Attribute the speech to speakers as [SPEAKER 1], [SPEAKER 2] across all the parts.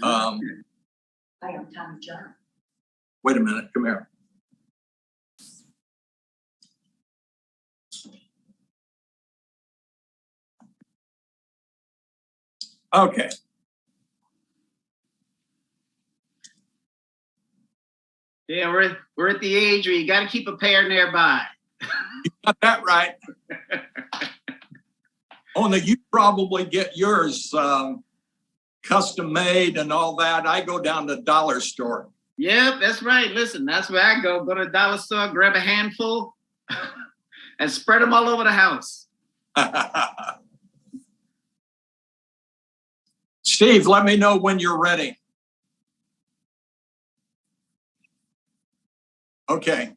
[SPEAKER 1] Um,
[SPEAKER 2] I am Tommy John.
[SPEAKER 1] wait a minute, come here. Okay.
[SPEAKER 3] Yeah, we're at the age where you got to keep a pair nearby.
[SPEAKER 1] You got that right. Only you probably get yours custom made and all that. I go down to the dollar store.
[SPEAKER 3] Yep, that's right. Listen, that's where I go. Go to the dollar store, grab a handful, and spread them all over the house.
[SPEAKER 1] Steve, let me know when you're ready. Okay.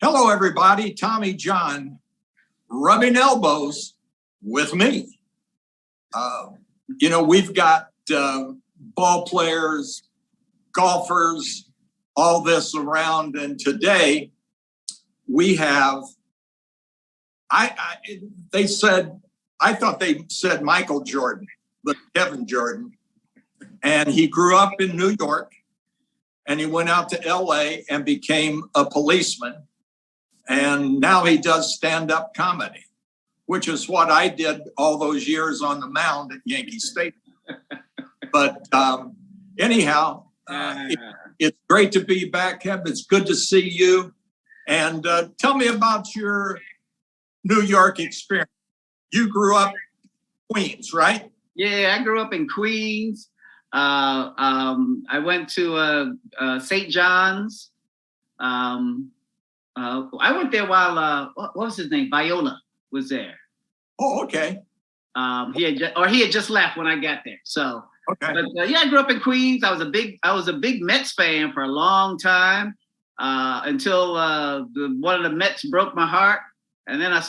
[SPEAKER 1] Hello, everybody. Tommy John, rubbing elbows with me. You know, we've got ball players, golfers, all this around. And today we have, they said, I thought they said Michael Jordan, but Kevin Jordan. And he grew up in New York and he went out to LA and became a policeman. And now he does stand-up comedy, which is what I did all those years on the mound at Yankee Stadium. But anyhow, it's great to be back, Kev. It's good to see you. And tell me about your New York experience. You grew up in Queens, right?
[SPEAKER 3] Yeah, I grew up in Queens. I went to St. John's. I went there while what was his name? Viola was there.
[SPEAKER 1] Oh, okay.
[SPEAKER 3] He had just left when I got there. So
[SPEAKER 1] okay.
[SPEAKER 3] But yeah, I grew up in Queens. I was a big Mets fan for a long time until one of the Mets broke my heart. And then I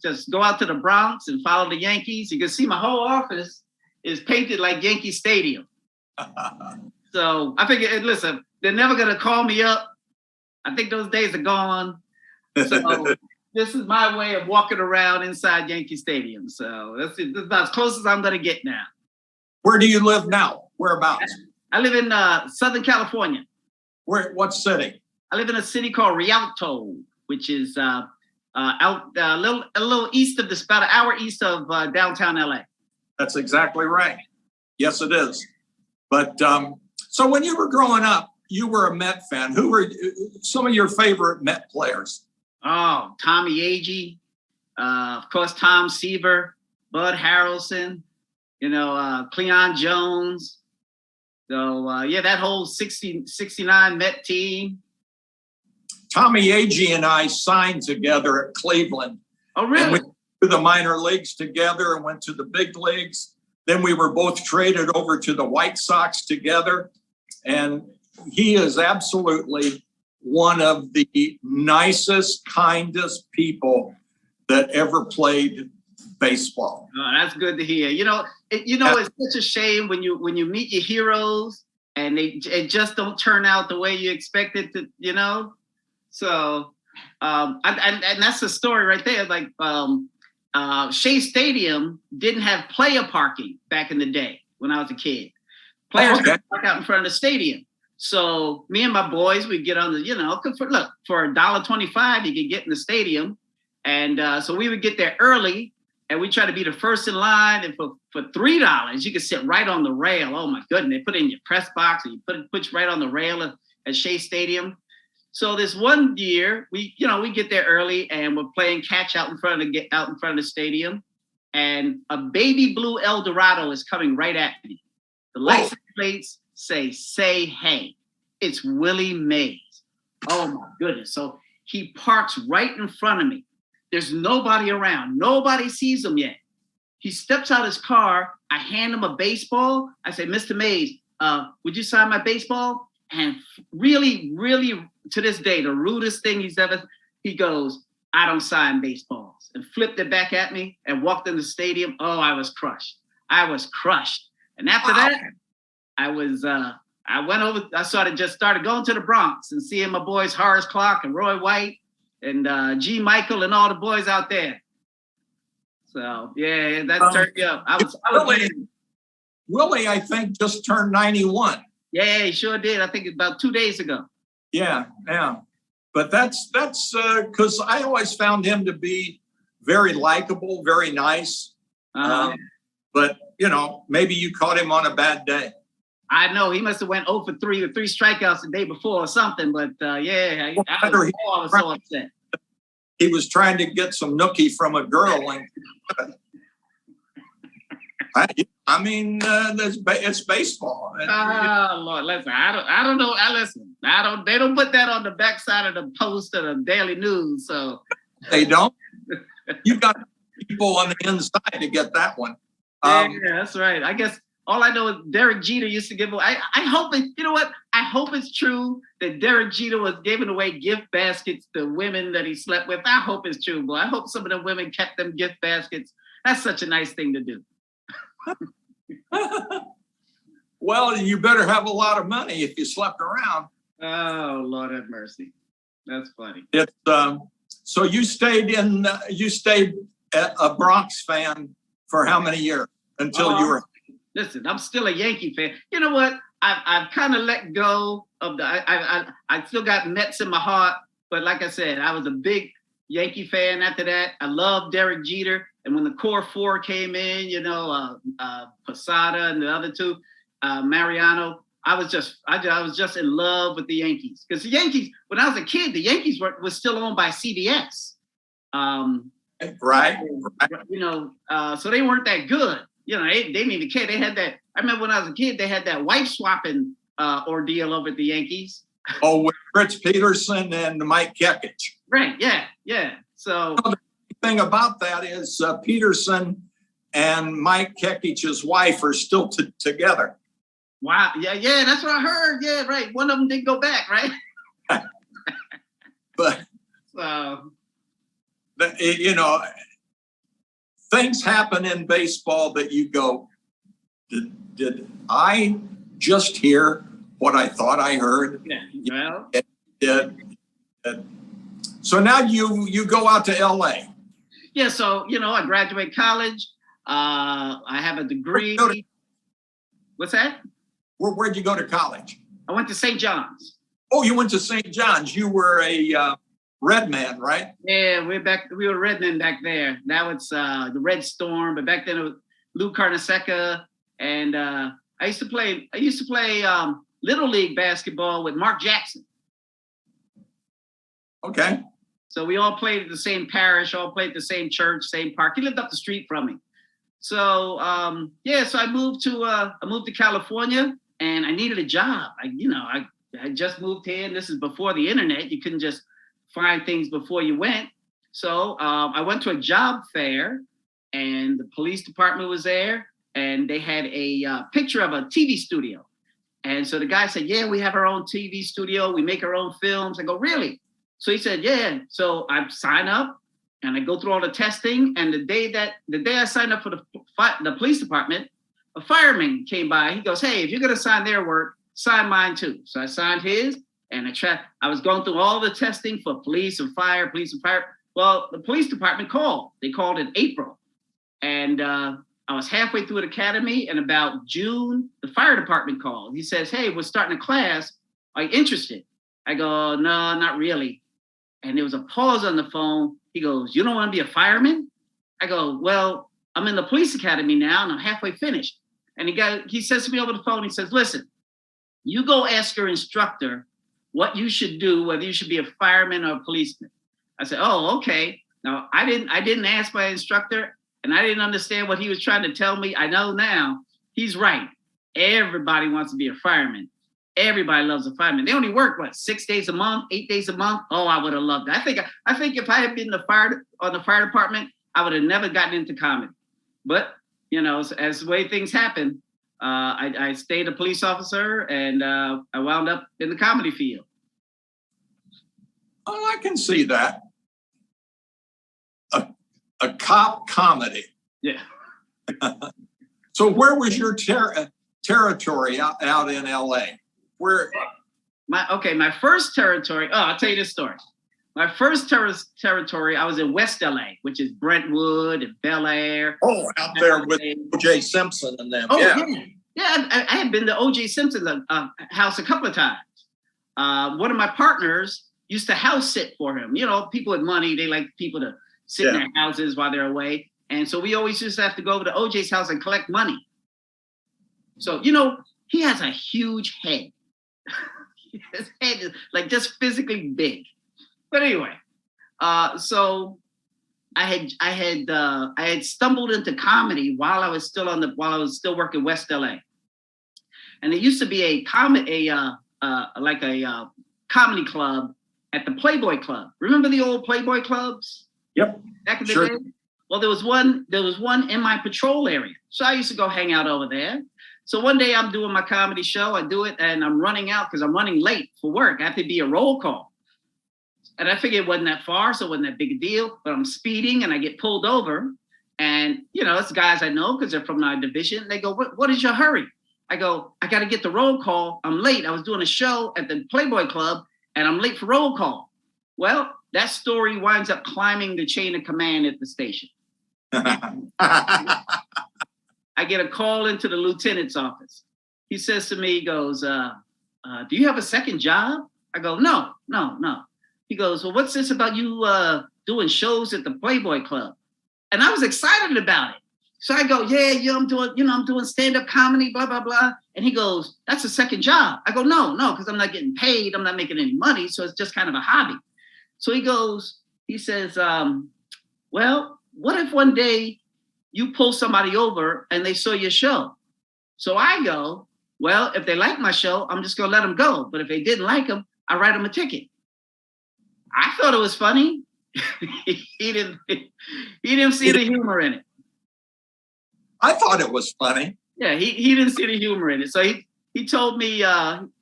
[SPEAKER 3] just go out to the Bronx and follow the Yankees. You can see my whole office is painted like Yankee Stadium. So I figured, listen, they're never going to call me up. I think those days are gone. So this is my way of walking around inside Yankee Stadium. So that's about as close as I'm going to get now.
[SPEAKER 1] Where do you live now? Whereabouts?
[SPEAKER 3] I live in Southern California.
[SPEAKER 1] What city?
[SPEAKER 3] I live in a city called Rialto, which is out a little east of about an hour east of downtown LA.
[SPEAKER 1] That's exactly right. Yes, it is. But so when you were growing up, you were a Met fan. Who were some of your favorite Met players?
[SPEAKER 3] Oh, Tommy Agee, of course, Tom Seaver, Bud Harrelson, Cleon Jones. So, yeah, that whole 69 Met team.
[SPEAKER 1] Tommy Agee and I signed together at Cleveland.
[SPEAKER 3] Oh, really?
[SPEAKER 1] And we went to the minor leagues together and went to the big leagues. Then we were both traded over to the White Sox together. And he is absolutely one of the nicest, kindest people that ever played baseball.
[SPEAKER 3] Oh, that's good to hear. It's such a shame when you meet your heroes and it just don't turn out the way you expect it to, So, and that's the story right there. Like, Shea Stadium didn't have player parking back in the day when I was a kid. Players could park out in front of the stadium. So me and my boys, we get on the, for $1.25, you could get in the stadium. And so we would get there early and we try to be the first in line. And for $3, you could sit right on the rail. Oh my goodness. They put it in your press box and you put you right on the rail at Shea Stadium. So this one year, we get there early and we're playing catch out in front of the stadium. And a baby blue Eldorado is coming right at me. The license plates say hey. It's Willie Mays. Oh my goodness. So he parks right in front of me. There's nobody around. Nobody sees him yet. He steps out his car. I hand him a baseball. I say, Mr. Mays, would you sign my baseball? And really, really, to this day, the rudest thing he goes, I don't sign baseballs, and flipped it back at me and walked in the stadium. Oh, I was crushed. And after that, I started going to the Bronx and seeing my boys Horace Clarke and Roy White and G. Michael and all the boys out there. So yeah, that
[SPEAKER 1] Um,
[SPEAKER 3] turned me up. I was
[SPEAKER 1] Willie, Willie, I think, just turned 91.
[SPEAKER 3] yeah, he sure did. I think it's about 2 days ago.
[SPEAKER 1] Yeah, yeah. But that's because I always found him to be very likable, very nice.
[SPEAKER 3] Uh,
[SPEAKER 1] But maybe you caught him on a bad day.
[SPEAKER 3] I know he must have went 0 for 3 with 3 strikeouts the day before or something. But yeah, I was so upset.
[SPEAKER 1] He was trying to get some nookie from a girl, and I mean, it's baseball.
[SPEAKER 3] Oh Lord, listen, I don't know. They don't put that on the backside of the post of the Daily News. So
[SPEAKER 1] They don't. You got people on the inside to get that one.
[SPEAKER 3] yeah, that's right. I guess all I know is Derek Jeter used to give away. I hope it. You know what? I hope it's true that Derek Jeter was giving away gift baskets to women that he slept with. I hope it's true, boy. I hope some of the women kept them gift baskets. That's such a nice thing to do.
[SPEAKER 1] Well, you better have a lot of money if you slept around.
[SPEAKER 3] Oh Lord have mercy. That's funny.
[SPEAKER 1] It's so you stayed a Bronx fan for how many years until you were?
[SPEAKER 3] Listen, I'm still a Yankee fan. You know what? I've kind of let go of the. I still got Mets in my heart, but like I said, I was a big Yankee fan after that. I love Derek Jeter, and when the core 4 came in, Posada and the other 2, Mariano, I was just in love with the Yankees, because the Yankees, when I was a kid, the Yankees was still owned by CBS.
[SPEAKER 1] Right.
[SPEAKER 3] So they weren't that good. They didn't even care. They had that. I remember when I was a kid, they had that wife swapping ordeal over at the Yankees.
[SPEAKER 1] Oh, with Fritz Peterson and Mike Kekich.
[SPEAKER 3] Right. Yeah. So
[SPEAKER 1] the thing about that is Peterson and Mike Kekich's wife are still together.
[SPEAKER 3] Wow. Yeah. That's what I heard. Yeah. Right. One of them didn't go back. Right.
[SPEAKER 1] But
[SPEAKER 3] so.
[SPEAKER 1] Things happen in baseball that you go, did I just hear what I thought I heard?
[SPEAKER 3] Yeah. Well.
[SPEAKER 1] It did. So now you go out to LA.
[SPEAKER 3] Yeah. So, I graduate college. I have a degree. What's that?
[SPEAKER 1] Where'd you go to college?
[SPEAKER 3] I went to St. John's.
[SPEAKER 1] Oh, you went to St. John's. You were a Red Man, right?
[SPEAKER 3] Yeah, we were Redmen back there. Now it's the Red Storm, but back then it was Lou Carnesecca, and I used to play Little League basketball with Mark Jackson.
[SPEAKER 1] Okay.
[SPEAKER 3] So we all played at the same parish, all played at the same church, same park. He lived up the street from me. So so I moved to California, and I needed a job. I just moved here, and this is before the internet. You couldn't just find things before you went. So I went to a job fair, and the police department was there, and they had a picture of a TV studio. And so the guy said, yeah, we have our own TV studio. We make our own films. I go, really? So he said, yeah. So I sign up, and I go through all the testing. And the day I signed up for the police department, a fireman came by. He goes, hey, if you're going to sign their work, sign mine too. So I signed his. And I was going through all the testing for police and fire. Well, the police department called. They called in April. And I was halfway through the academy. And about June, the fire department called. He says, hey, we're starting a class. Are you interested? I go, no, not really. And there was a pause on the phone. He goes, you don't want to be a fireman? I go, well, I'm in the police academy now, and I'm halfway finished. And he says to me over the phone, he says, listen, you go ask your instructor what you should do, whether you should be a fireman or a policeman. I said, oh, okay. Now, I didn't ask my instructor, and I didn't understand what he was trying to tell me. I know now he's right. Everybody wants to be a fireman. Everybody loves a fireman. They only work, 6 days a month, 8 days a month? Oh, I would have loved it. I think if I had been on the fire department, I would have never gotten into comedy. But, as the way things happen, I stayed a police officer, and I wound up in the comedy field.
[SPEAKER 1] Oh, I can see that. A cop comedy.
[SPEAKER 3] Yeah.
[SPEAKER 1] So where was your territory out in LA? Where?
[SPEAKER 3] My first territory. Oh, I'll tell you this story. my first territory, I was in West LA, which is Brentwood and Bel Air.
[SPEAKER 1] Oh, out there with O.J. Simpson and them.
[SPEAKER 3] Oh,
[SPEAKER 1] yeah.
[SPEAKER 3] I had been to O.J. Simpson's house a couple of times. One of my partners used to house sit for him. You know, people with money, they like people to sit in their houses while they're away. And so we always used to have to go over to O.J.'s house and collect money. So, you know, he has a huge head. His head is like just physically big. But anyway, so I had stumbled into comedy while I was still working West LA. And there used to be a comedy club at the Playboy Club. Remember the old Playboy clubs?
[SPEAKER 1] Yep.
[SPEAKER 3] Back in the
[SPEAKER 1] Sure.
[SPEAKER 3] day? Well, there was one in my patrol area. So I used to go hang out over there. So one day I'm doing my comedy show. I do it and I'm running out because I'm running late for work. I have to be a roll call. And I figured it wasn't that far, so it wasn't that big a deal. But I'm speeding and I get pulled over. And, you know, it's guys I know because they're from my division. They go, what is your hurry? I go, I got to get the roll call. I'm late. I was doing a show at the Playboy Club and I'm late for roll call. Well, that story winds up climbing the chain of command at the station. I get a call into the lieutenant's office. He says to me, he goes, do you have a second job? I go, no. He goes, well, what's this about you doing shows at the Playboy Club? And I was excited about it. So I go, yeah, I'm doing stand-up comedy, blah, blah, blah. And he goes, that's a second job. I go, no, because I'm not getting paid. I'm not making any money. So it's just kind of a hobby. So he says, well, what if one day you pull somebody over and they saw your show? So I go, well, if they like my show, I'm just going to let them go. But if they didn't like them, I write them a ticket. I thought it was funny. he didn't see the humor in it.
[SPEAKER 1] I thought it was funny.
[SPEAKER 3] Yeah, he didn't see the humor in it. So he told me,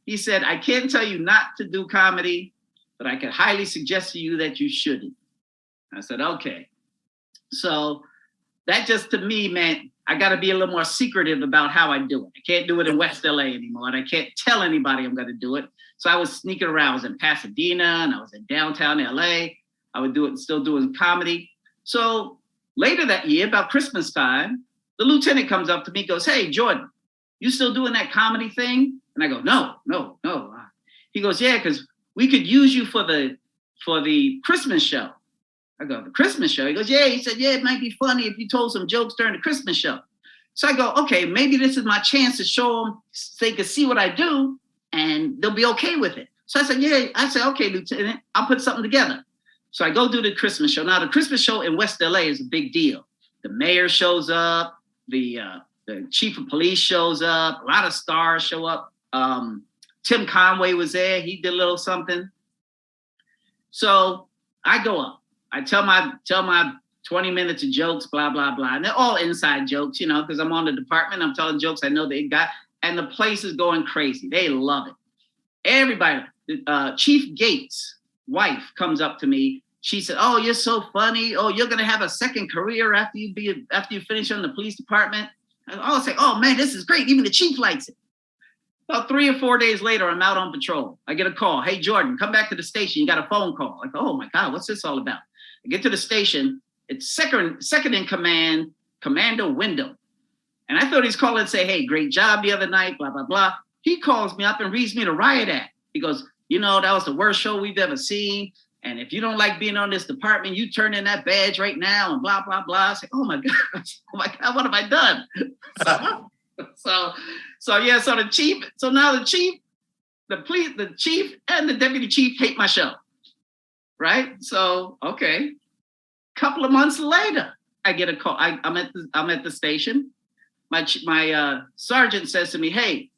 [SPEAKER 3] he said, I can't tell you not to do comedy, but I could highly suggest to you that you shouldn't. I said, okay. So that just to me meant I got to be a little more secretive about how I do it. I can't do it in West LA anymore, and I can't tell anybody I'm going to do it. So I was sneaking around. I was in Pasadena and I was in downtown LA. I would do it, still doing comedy. So later that year, about Christmas time, the lieutenant comes up to me, goes, hey, Jordan, you still doing that comedy thing? And I go, no. He goes, yeah, because we could use you for the Christmas show. I go, the Christmas show? He goes, yeah. He said, yeah, it might be funny if you told some jokes during the Christmas show. So I go, okay, maybe this is my chance to show them so they can see what I do and they'll be okay with it. So I said, yeah. I said, okay, Lieutenant, I'll put something together. So I go do the Christmas show. Now, the Christmas show in West LA is a big deal. The mayor shows up. The chief of police shows up. A lot of stars show up. Tim Conway was there. He did a little something. So I go up. I tell my 20 minutes of jokes, blah, blah, blah. And they're all inside jokes, you know, because I'm on the department. I'm telling jokes I know they got. And the place is going crazy. They love it. Everybody, Chief Gates' wife comes up to me. She said, oh, you're so funny. Oh, you're going to have a second career after you finish on the police department. And I was like, oh, man, this is great. Even the chief likes it. About 3 or 4 days later, I'm out on patrol. I get a call. Hey, Jordan, come back to the station. You got a phone call. I go, oh, my God, what's this all about? I get to the station. It's second in command, Commander Wendell. And I thought he's calling and say, hey, great job the other night, blah, blah, blah. He calls me up and reads me the riot act. He goes, you know, that was the worst show we've ever seen. And if you don't like being on this department, you turn in that badge right now and blah, blah, blah. I say, oh my God, what have I done? So the chief, so now the chief, the chief and the deputy chief hate my show. Right? So, okay. Couple of months later, I get a call. I'm at the station. My sergeant says to me, hey,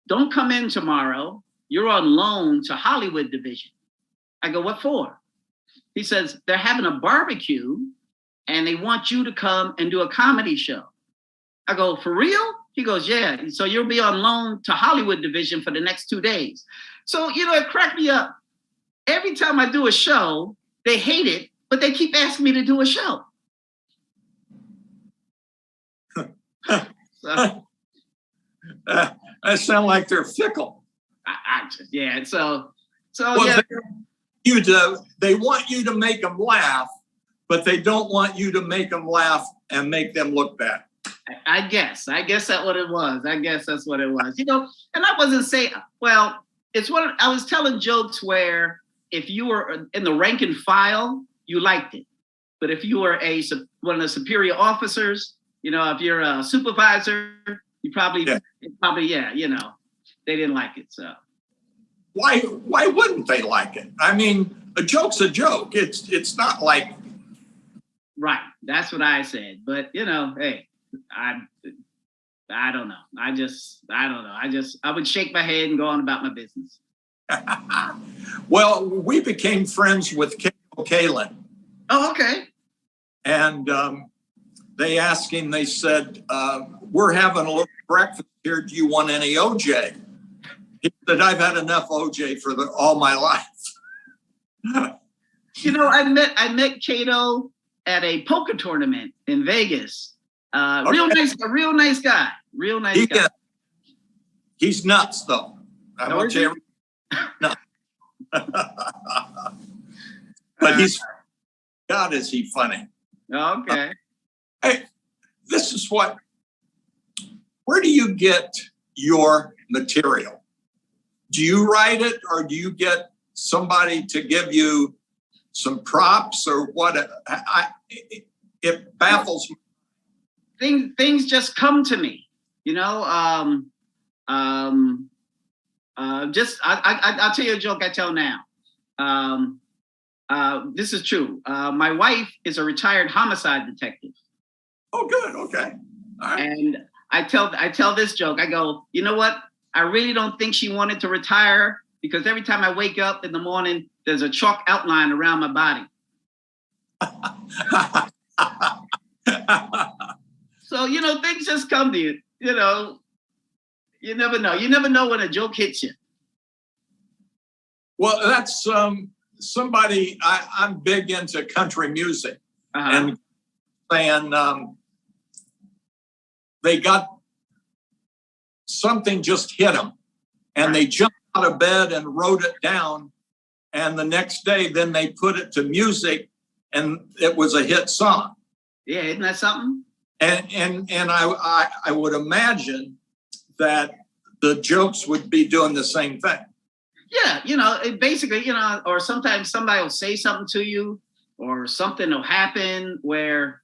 [SPEAKER 3] don't come in tomorrow. You're on loan to Hollywood Division. I go, what for? He says, they're having a barbecue and they want you to come and do a comedy show. I go, for real? He goes, yeah. So you'll be on loan to Hollywood Division for the next 2 days. So, you know, it cracked me up. Every time I do a show, they hate it, but they keep asking me to do a show. So,
[SPEAKER 1] that sound like they're fickle.
[SPEAKER 3] yeah. So
[SPEAKER 1] Was
[SPEAKER 3] yeah.
[SPEAKER 1] they want you to make them laugh, but they don't want you to make them laugh and make them look bad.
[SPEAKER 3] I guess that's what it was. I guess that's what it was. And I wasn't saying, well, it's what I was telling jokes where if you were in the rank and file, you liked it. But if you were one of the superior officers, if you're a supervisor, you probably, they didn't like it. So
[SPEAKER 1] why wouldn't they like it? I mean, a joke's a joke. It's not like.
[SPEAKER 3] Right. That's what I said. But hey, I don't know. I don't know. I would shake my head and go on about my business.
[SPEAKER 1] Well, we became friends with Kato Kaelin.
[SPEAKER 3] Oh, okay.
[SPEAKER 1] And they asked him, they said, we're having a little breakfast here. Do you want any OJ? He said, I've had enough OJ for all my life.
[SPEAKER 3] I met Kato at a poker tournament in Vegas.
[SPEAKER 1] Okay.
[SPEAKER 3] Real nice guy. Real nice guy.
[SPEAKER 1] He's nuts, though. I won't tell you. No. But God, is he funny.
[SPEAKER 3] Okay.
[SPEAKER 1] Hey, this is where do you get your material? Do you write it, or do you get somebody to give you some props, or what? It baffles me.
[SPEAKER 3] Things just come to me, I'll tell you a joke I tell now. This is true. My wife is a retired homicide detective.
[SPEAKER 1] Oh, good. Okay. All right.
[SPEAKER 3] And I tell this joke. I go, you know what? I really don't think she wanted to retire, because every time I wake up in the morning, there's a chalk outline around my body. So, things just come to you. You never know. You never know when a joke hits you.
[SPEAKER 1] Well, that's somebody, I'm big into country music, and saying they got something just hit them, and they jumped out of bed and wrote it down, and the next day then they put it to music, and it was a hit song.
[SPEAKER 3] Yeah, isn't that something?
[SPEAKER 1] And I would imagine that the jokes would be doing the same thing.
[SPEAKER 3] Yeah, it basically, or sometimes somebody will say something to you, or something will happen where,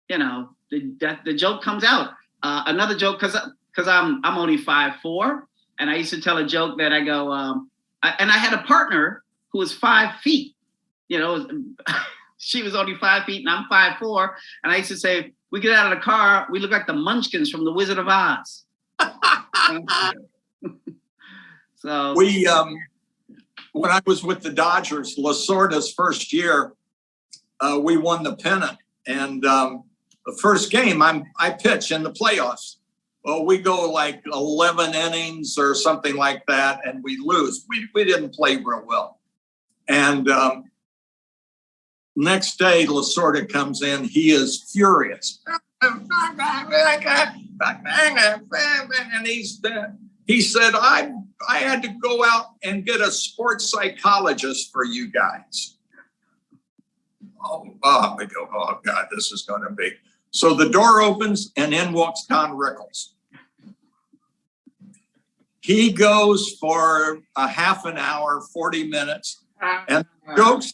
[SPEAKER 3] the joke comes out. Another joke, because I'm only 5'4", and I used to tell a joke that I go, and I had a partner who was 5 feet. She was only 5 feet, and I'm 5'4", and I used to say, we get out of the car, we look like the Munchkins from The Wizard of Oz. So
[SPEAKER 1] we when I was with the Dodgers, Lasorda's first year, we won the pennant, and the first game I pitch in the playoffs. Well, we go like 11 innings or something like that, and we lose. We didn't play real well. And next day, Lasorda comes in. He is furious. And he said, I had to go out and get a sports psychologist for you guys. We go, oh, God, this is going to be. So the door opens, and in walks Don Rickles. He goes for a half an hour, 40 minutes, and jokes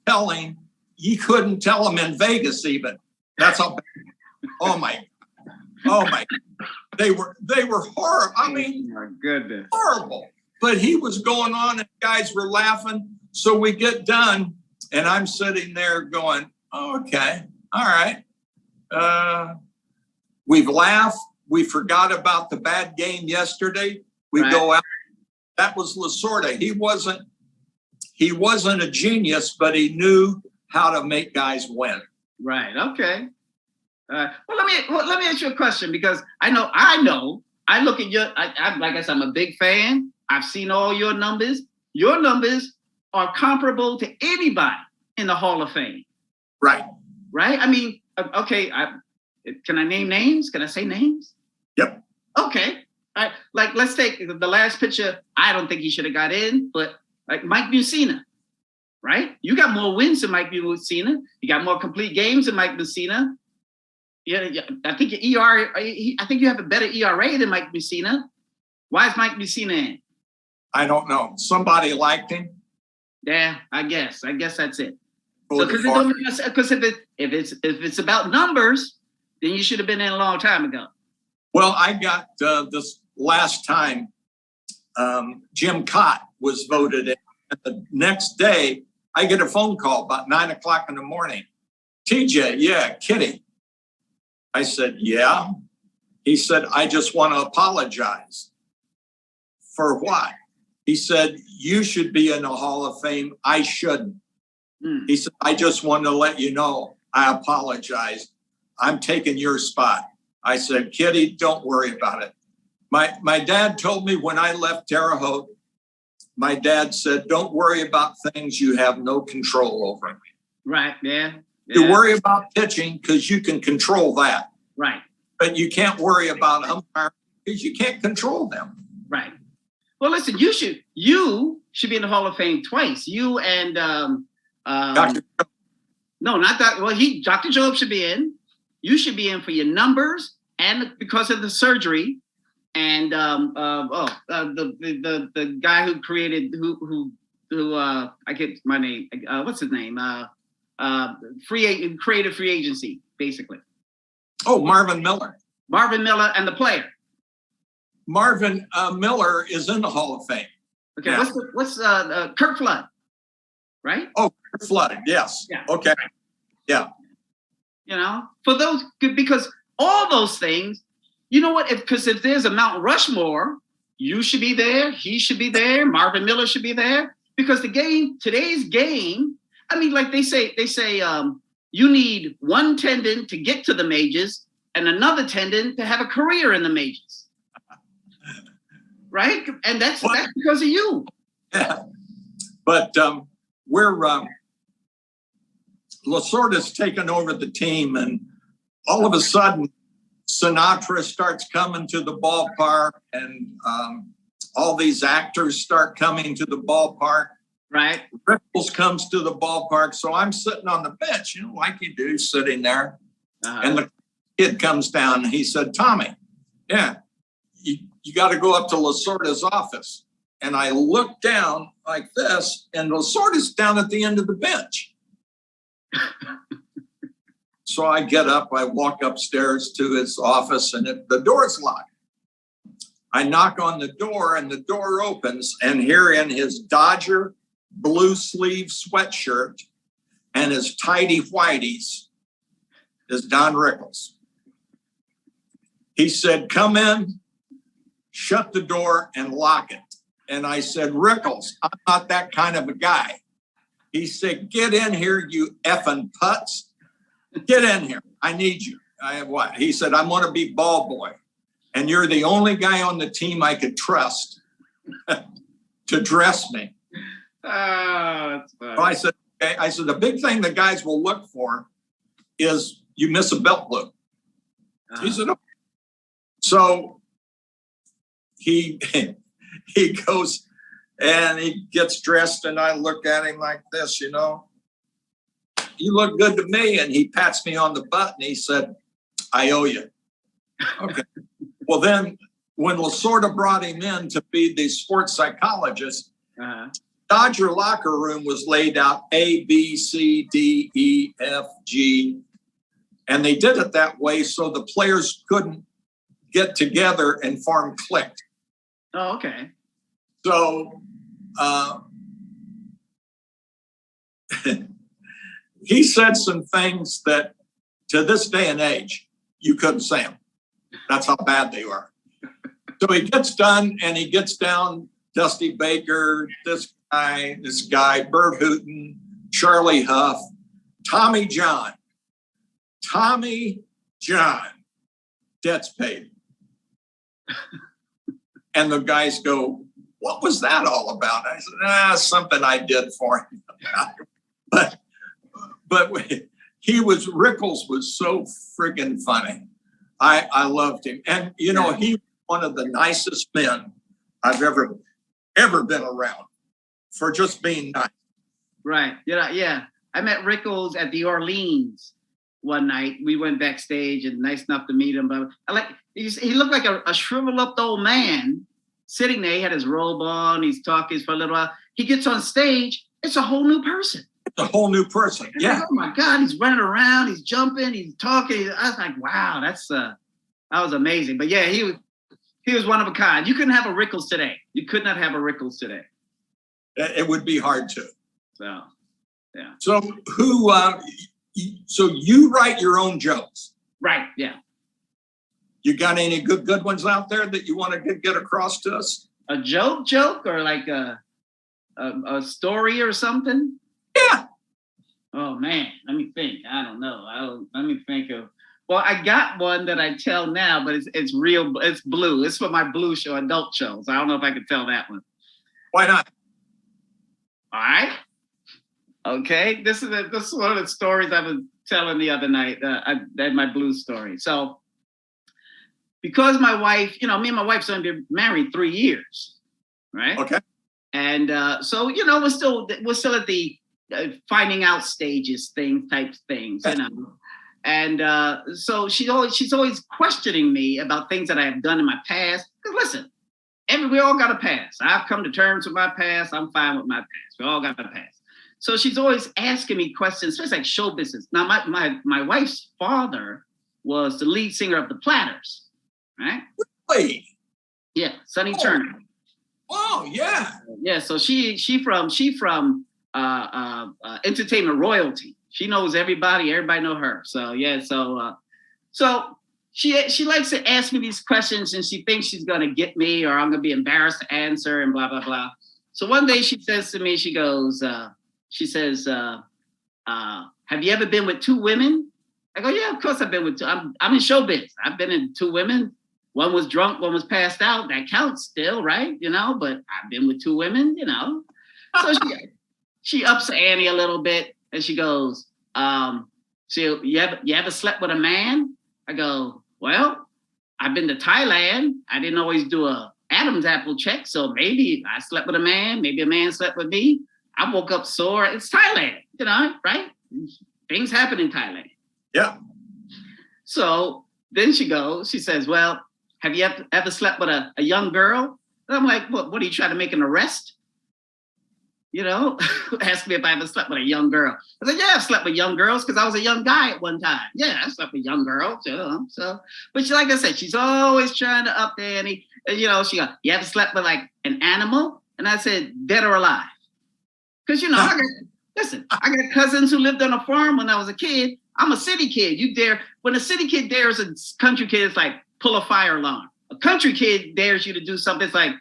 [SPEAKER 1] telling, you couldn't tell them in Vegas even. That's how bad. Oh my. They were horrible. I mean,
[SPEAKER 3] oh my goodness,
[SPEAKER 1] horrible. But he was going on, and guys were laughing. So we get done, and I'm sitting there going, oh, okay, all right. We've laughed. We forgot about the bad game yesterday. We go out. That was Lasorda. He wasn't a genius, but he knew how to make guys win.
[SPEAKER 3] Right. Okay. Well, let me ask you a question, because I know. I look at your. Like I said, I'm a big fan. I've seen all your numbers. Your numbers are comparable to anybody in the Hall of Fame.
[SPEAKER 1] Right.
[SPEAKER 3] Right. I mean, okay. Can I name names? Can I say names?
[SPEAKER 1] Yep.
[SPEAKER 3] Okay. All right. Like, let's take the last picture. I don't think he should have got in, but like Mike Mussina. right? You got more wins than Mike Mussina. You got more complete games than Mike Mussina. Yeah, I think your I think you have a better ERA than Mike Mussina. Why is Mike Mussina in?
[SPEAKER 1] I don't know. Somebody liked him.
[SPEAKER 3] Yeah, I guess that's it. So
[SPEAKER 1] Voted for him.
[SPEAKER 3] because if it's about numbers, then you should have been in a long time ago.
[SPEAKER 1] Well, I got this last time. Jim Cott was voted in. And the next day, I get a phone call about 9 o'clock in the morning. TJ, yeah, Kitty. I said, yeah. He said, I just want to apologize. For what? He said, you should be in the Hall of Fame. I shouldn't. He said, I just want to let you know, I apologize. I'm taking your spot. I said, Kitty, don't worry about it. My dad told me when I left Terre Haute, my dad said, don't worry about things you have no control over.
[SPEAKER 3] Right, yeah.
[SPEAKER 1] You worry about pitching because you can control that.
[SPEAKER 3] Right.
[SPEAKER 1] But you can't worry about umpire because you can't control them.
[SPEAKER 3] Right. Well, listen, you should be in the Hall of Fame twice. You and
[SPEAKER 1] Dr.
[SPEAKER 3] no, not that. Well, Dr. Job should be in. You should be in for your numbers and because of the surgery. And the guy who created who I get my name. What's his name? Creative free agency, basically.
[SPEAKER 1] Oh, Marvin Miller.
[SPEAKER 3] Marvin Miller and the player.
[SPEAKER 1] Marvin Miller is in the Hall of Fame.
[SPEAKER 3] Okay,
[SPEAKER 1] Yeah.
[SPEAKER 3] what's Kirk Flood, right?
[SPEAKER 1] Oh, Flood, yes.
[SPEAKER 3] Yeah.
[SPEAKER 1] Okay. Yeah.
[SPEAKER 3] You know, for those, because all those things, you know what? Because if there's a Mount Rushmore, you should be there. He should be there. Marvin Miller should be there. Because today's game, I mean, like they say, you need one tendon to get to the majors and another tendon to have a career in the majors. Right? And that's because of you.
[SPEAKER 1] Yeah. But Lasorda's taken over the team, and all of a sudden, Sinatra starts coming to the ballpark, and all these actors start coming to the ballpark.
[SPEAKER 3] Right.
[SPEAKER 1] Ripples comes to the ballpark. So I'm sitting on the bench, you know, like you do, sitting there. And the kid comes down and he said, Tommy, yeah, you got to go up to Lasorda's office. And I look down like this, and Lasorda's down at the end of the bench. So I get up, I walk upstairs to his office, and the door's locked. I knock on the door, and the door opens, and here in his Dodger blue sleeve sweatshirt and his tidy whities is Don Rickles. He said, come in, shut the door, and lock it. And I said, Rickles, I'm not that kind of a guy. He said, get in here, you effing putz. Get in here. I need you. I have what? He said, I'm going to be ball boy. And you're the only guy on the team I could trust to dress me.
[SPEAKER 3] That's funny.
[SPEAKER 1] So I said, okay. I said, the big thing the guys will look for is you miss a belt loop. He said, okay. So he goes and he gets dressed, and I look at him like this, you know. You look good to me. And he pats me on the butt and he said, I owe you. Okay. Well, then when Lasorda brought him in to be the sports psychologist, Dodger locker room was laid out A, B, C, D, E, F, G. And they did it that way so the players couldn't get together and form cliques.
[SPEAKER 3] Oh, okay.
[SPEAKER 1] So he said some things that to this day and age, you couldn't say them. That's how bad they were. So he gets done and he gets down Dusty Baker, this guy, Bert Hooton, Charlie Huff, Tommy John, debt's paid. And the guys go, what was that all about? I said, something I did for him. But Rickles was so friggin' funny. I loved him. And, you know, he was one of the nicest men I've ever been around for just being nice.
[SPEAKER 3] Right. Yeah. I met Rickles at the Orleans one night. We went backstage and nice enough to meet him. But he looked like a shriveled up old man sitting there. He had his robe on. He's talking for a little while. He gets on stage. It's a whole new person.
[SPEAKER 1] It's a whole new person. Yeah.
[SPEAKER 3] Like, oh my God, he's running around. He's jumping. He's talking. I was like, wow, that was amazing. But yeah, he was one of a kind. You couldn't have a Rickles today. You could not have a Rickles today.
[SPEAKER 1] It would be hard to.
[SPEAKER 3] So, yeah.
[SPEAKER 1] So so you write your own jokes.
[SPEAKER 3] Right. Yeah.
[SPEAKER 1] You got any good ones out there that you want to get across to us?
[SPEAKER 3] A joke or like a story or something?
[SPEAKER 1] Yeah.
[SPEAKER 3] Oh man, let me think. I don't know. Let me think of. Well, I got one that I tell now, but it's real. It's blue. It's for my blue show, adult show. So I don't know if I can tell that one.
[SPEAKER 1] Why not?
[SPEAKER 3] All right. Okay. This is one of the stories I was telling the other night. That my blue story. So because my wife, me and my wife's only been married 3 years, right?
[SPEAKER 1] Okay.
[SPEAKER 3] And so we're still at the finding out stages, type things, And so she's always questioning me about things that I have done in my past. Because listen, we all got a past. I've come to terms with my past. I'm fine with my past. We all got a past. So she's always asking me questions, especially like show business. Now, my wife's father was the lead singer of the Platters, right?
[SPEAKER 1] Really?
[SPEAKER 3] Yeah, Sonny Turner.
[SPEAKER 1] Oh, yeah.
[SPEAKER 3] Yeah, so she from entertainment royalty. She knows everybody know her. So yeah, so she likes to ask me these questions and she thinks she's gonna get me or I'm gonna be embarrassed to answer and blah blah blah. So one day she says to me, she says, have you ever been with 2 women? I go, yeah, of course I've been with 2. I'm in showbiz. I've been in 2 women. One was drunk, one was passed out. That counts still, right? But I've been with 2 women, So she ups the ante a little bit and she goes, so you ever slept with a man? I go, well, I've been to Thailand. I didn't always do a Adam's apple check. So maybe I slept with a man. Maybe a man slept with me. I woke up sore. It's Thailand, right? Things happen in Thailand.
[SPEAKER 1] Yeah.
[SPEAKER 3] So then she says, well, have you ever slept with a young girl? And I'm like, what are you trying to make an arrest? Asked me if I ever slept with a young girl. I said, yeah, I've slept with young girls because I was a young guy at one time. Yeah, I slept with young girls, But like I said, she's always trying to up the ante. And, she goes, you ever slept with like an animal? And I said, dead or alive? Because, I got cousins who lived on a farm when I was a kid. I'm a city kid. When a city kid dares a country kid, it's like pull a fire alarm. A country kid dares you to do something. It's like,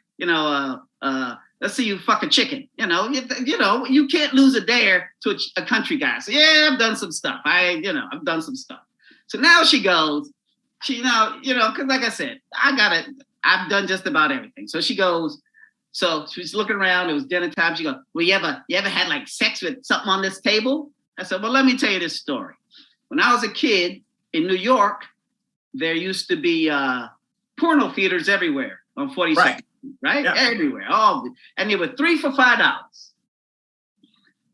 [SPEAKER 3] let's see you fuck a chicken. You can't lose a dare to a country guy. So yeah, I've done some stuff. I've done some stuff. So now she goes, because like I said, I've done just about everything. So she goes, so she's looking around. It was dinner time. She goes, well, you ever had like sex with something on this table? I said, well, let me tell you this story. When I was a kid in New York, there used to be porno theaters everywhere on 42nd, right? Yeah. Everywhere. And they were 3 for $5.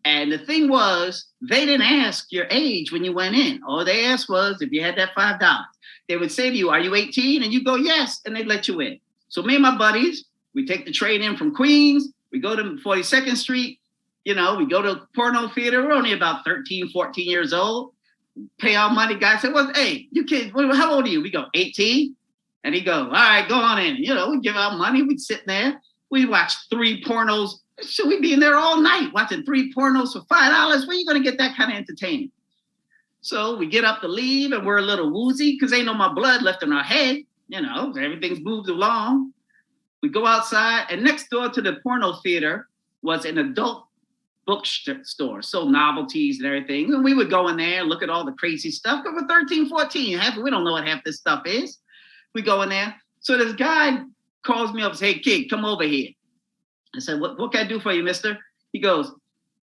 [SPEAKER 3] And the thing was, they didn't ask your age when you went in. All they asked was if you had that $5. They would say to you, are you 18? And you go, yes. And they'd let you in. So me and my buddies, we take the train in from Queens. We go to 42nd Street. We go to a porno theater. We're only about 13, 14 years old. Pay our money. Guy said, well, hey, you kids, how old are you? We go, 18. And he go, all right, go on in. We give our money. We'd sit there. We watch 3 pornos. Should we be in there all night watching 3 pornos for $5? Where are you going to get that kind of entertainment? So we get up to leave and we're a little woozy because ain't no more blood left in our head. Everything's moved along. We go outside and next door to the porno theater was an adult bookstore, sold novelties and everything. And we would go in there and look at all the crazy stuff. Because we're 13, 14, we don't know what half this stuff is. We go in there. So this guy calls me up and says, hey, kid, come over here. I said, what can I do for you, mister? He goes,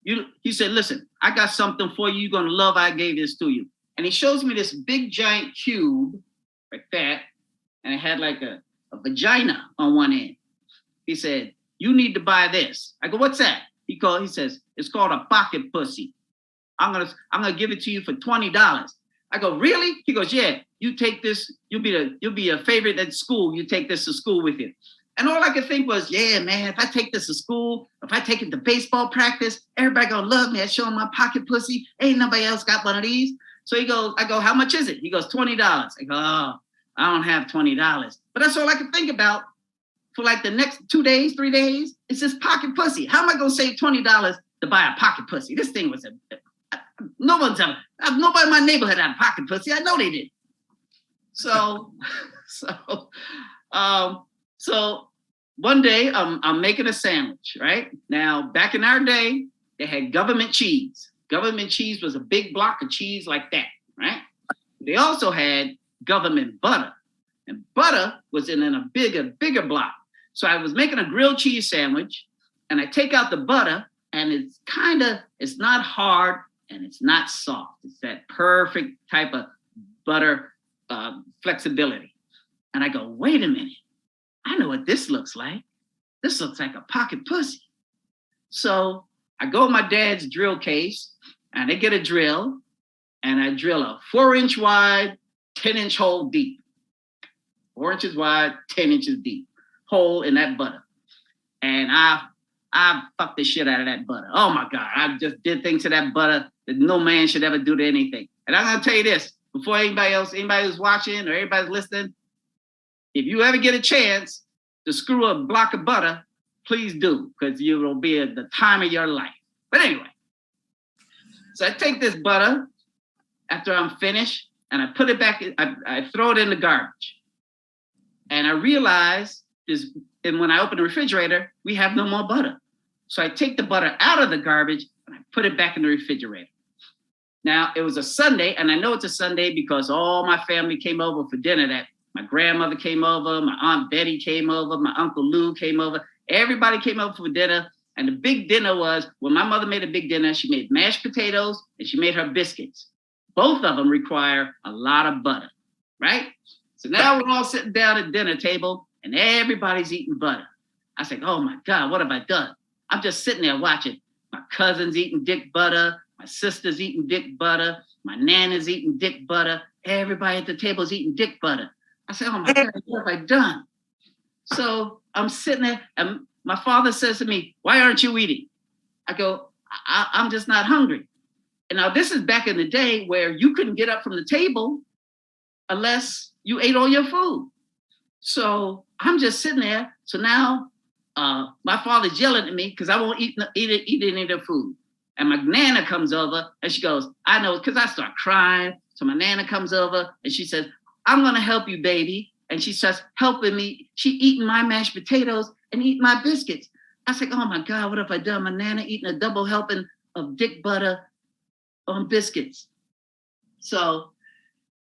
[SPEAKER 3] he said, listen, I got something for you. You're going to love. I gave this to you. And he shows me this big giant cube like that. And it had like a vagina on one end. He said, you need to buy this. I go, what's that? He says, it's called a pocket pussy. I'm gonna give it to you for $20. I go, really? He goes, yeah, you take this, you'll be a favorite at school. You take this to school with you. And all I could think was, yeah, man, if I take this to school, if I take it to baseball practice, everybody gonna love me. I show them my pocket pussy. Ain't nobody else got one of these. So I go, how much is it? He goes, $20. I go, oh, I don't have $20. But that's all I could think about for like the next 2 days, 3 days. It's this pocket pussy. How am I gonna save $20 to buy a pocket pussy? This thing was nobody in my neighborhood had a pocket pussy. I know they did. So one day I'm making a sandwich, right? Now, back in our day, they had government cheese. Government cheese was a big block of cheese like that, right? They also had government butter. And butter was in a bigger block. So I was making a grilled cheese sandwich, and I take out the butter, and it's not hard and it's not soft. It's that perfect type of butter flexibility. And I go, wait a minute. I know what this looks like. This looks like a pocket pussy. So I go to my dad's drill case, and I get a drill, and I drill a 4-inch wide, 10-inch hole deep. 4 inches wide, 10 inches deep. Hole in that butter. And I fucked the shit out of that butter. Oh my God. I just did things to that butter that no man should ever do to anything. And I'm gonna tell you this, before anybody who's watching or everybody's listening, if you ever get a chance to screw a block of butter, please do, because you will be at the time of your life. But anyway, so I take this butter after I'm finished, and I put it back, I throw it in the garbage. And I realize and when I open the refrigerator, we have no more butter. So I take the butter out of the garbage and I put it back in the refrigerator. Now, it was a Sunday, and I know it's a Sunday because all my family came over for dinner. My grandmother came over, my Aunt Betty came over, my Uncle Lou came over. Everybody came over for dinner. And the big dinner was, when my mother made a big dinner, she made mashed potatoes and she made her biscuits. Both of them require a lot of butter, right? So now we're all sitting down at the dinner table and everybody's eating butter. I said, oh my God, what have I done? I'm just sitting there watching. My cousin's eating dick butter. My sister's eating dick butter. My nana's eating dick butter. Everybody at the table's eating dick butter. I said, oh my God, what have I done? So I'm sitting there and my father says to me, why aren't you eating? I go, I'm just not hungry. And now this is back in the day where you couldn't get up from the table unless you ate all your food. So I'm just sitting there. So now my father's yelling at me because I won't eat any of the food. And my nana comes over and she goes, I know, because I start crying. So my nana comes over and she says, I'm going to help you, baby. And she starts helping me. She eating my mashed potatoes and eating my biscuits. I said, oh my God, what have I done? My nana eating a double helping of dick butter on biscuits. So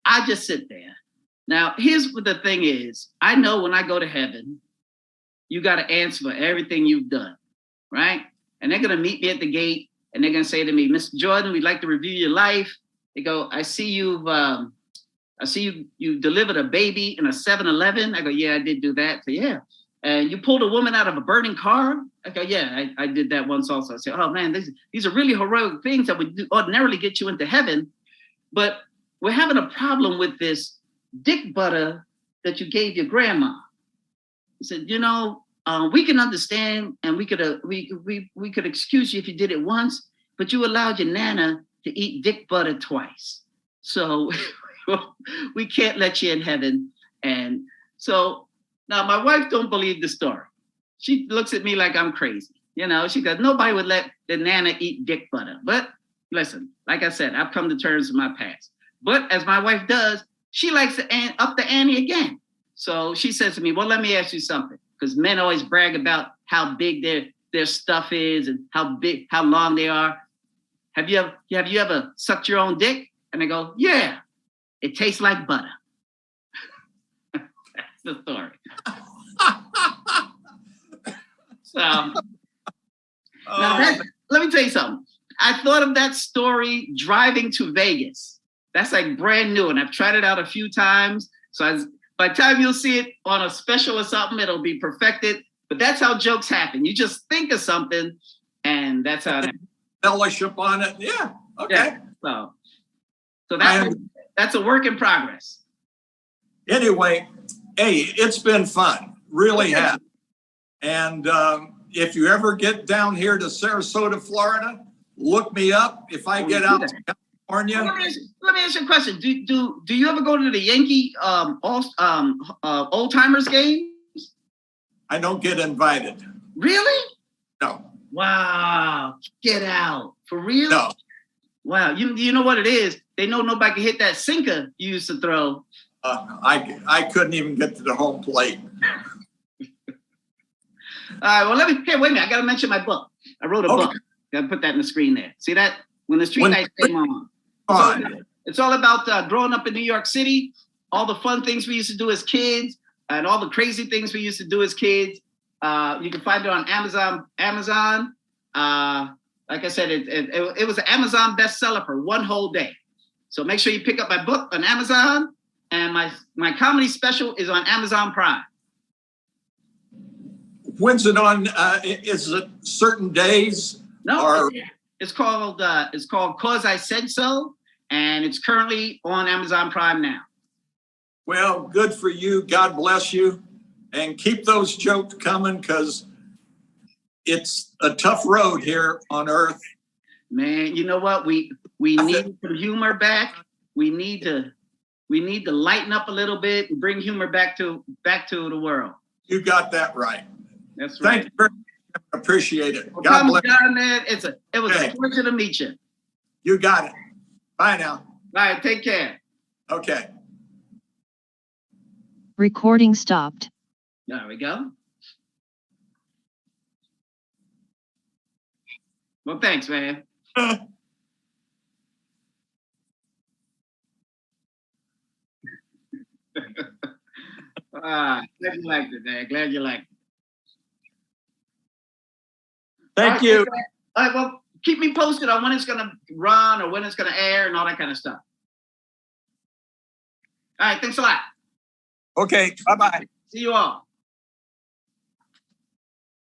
[SPEAKER 3] I just sit there. Now, here's what the thing is. I know when I go to heaven, you got to answer for everything you've done, right? And they're going to meet me at the gate and they're going to say to me, Mr. Jordan, we'd like to review your life. They go, I see you delivered a baby in a 7-Eleven. I go, yeah, I did do that. So yeah. And you pulled a woman out of a burning car. I go, yeah, I did that once also. I said, oh man, these are really heroic things that would ordinarily get you into heaven. But we're having a problem with this dick butter that you gave your grandma. He said, we can understand and we could excuse you if you did it once, but you allowed your nana to eat dick butter twice. So we can't let you in heaven. And so now my wife don't believe the story. She looks at me like I'm crazy. She goes, nobody would let the nana eat dick butter. But listen, like I said, I've come to terms with my past. But as my wife does, she likes to up the ante again. So she says to me, well, let me ask you something. Because men always brag about how big their stuff is and how long they are. Have you ever sucked your own dick? And I go, yeah, it tastes like butter. That's the story. So now let me tell you something. I thought of that story driving to Vegas. That's like brand new, and I've tried it out a few times. So by the time you'll see it on a special or something, it'll be perfected. But that's how jokes happen. You just think of something, and that's how.
[SPEAKER 1] Fellowship on it. Yeah. Okay.
[SPEAKER 3] Yeah. So
[SPEAKER 1] I
[SPEAKER 3] that's a work in progress.
[SPEAKER 1] Anyway, hey, it's been fun. Really has. And if you ever get down here to Sarasota, Florida, look me up. If I get out to California.
[SPEAKER 3] Let me ask you a question. Do you ever go to the Yankee old timers games?
[SPEAKER 1] I don't get invited.
[SPEAKER 3] Really?
[SPEAKER 1] No.
[SPEAKER 3] Wow. Get out. For real?
[SPEAKER 1] No.
[SPEAKER 3] Wow. You know what it is? They know nobody can hit that sinker you used to throw.
[SPEAKER 1] I couldn't even get to the home plate.
[SPEAKER 3] All right, well, wait a minute. I got to mention my book. I wrote a book. Got to put that in the screen there. See that? When the street lights came on. It's all about growing up in New York City, all the fun things we used to do as kids, and all the crazy things we used to do as kids. You can find it on Amazon. Like I said, it was an Amazon bestseller for one whole day. So make sure you pick up my book on Amazon, and my comedy special is on Amazon Prime.
[SPEAKER 1] When's it on? Is it certain days?
[SPEAKER 3] No, it's called Cause I Said So, and it's currently on Amazon Prime now.
[SPEAKER 1] Well, good for you. God bless you, and keep those jokes coming because it's a tough road here on Earth.
[SPEAKER 3] Man, you know what? We need some humor back. We need to lighten up a little bit and bring humor back to the world.
[SPEAKER 1] You got that right.
[SPEAKER 3] That's right.
[SPEAKER 1] Thank you very much. Appreciate it.
[SPEAKER 3] Well,
[SPEAKER 1] God bless.
[SPEAKER 3] John, man, it was a pleasure to meet you.
[SPEAKER 1] You got it. Bye now.
[SPEAKER 3] All right, take care.
[SPEAKER 1] Okay.
[SPEAKER 4] Recording stopped.
[SPEAKER 3] There we go. Well, thanks, man. Glad you liked it, man. Glad you liked it.
[SPEAKER 1] Thank you.
[SPEAKER 3] All right, well, keep me posted on when it's going to run or when it's going to air and all that kind of stuff. All right, thanks a lot.
[SPEAKER 1] Okay. Bye-bye.
[SPEAKER 3] See you all.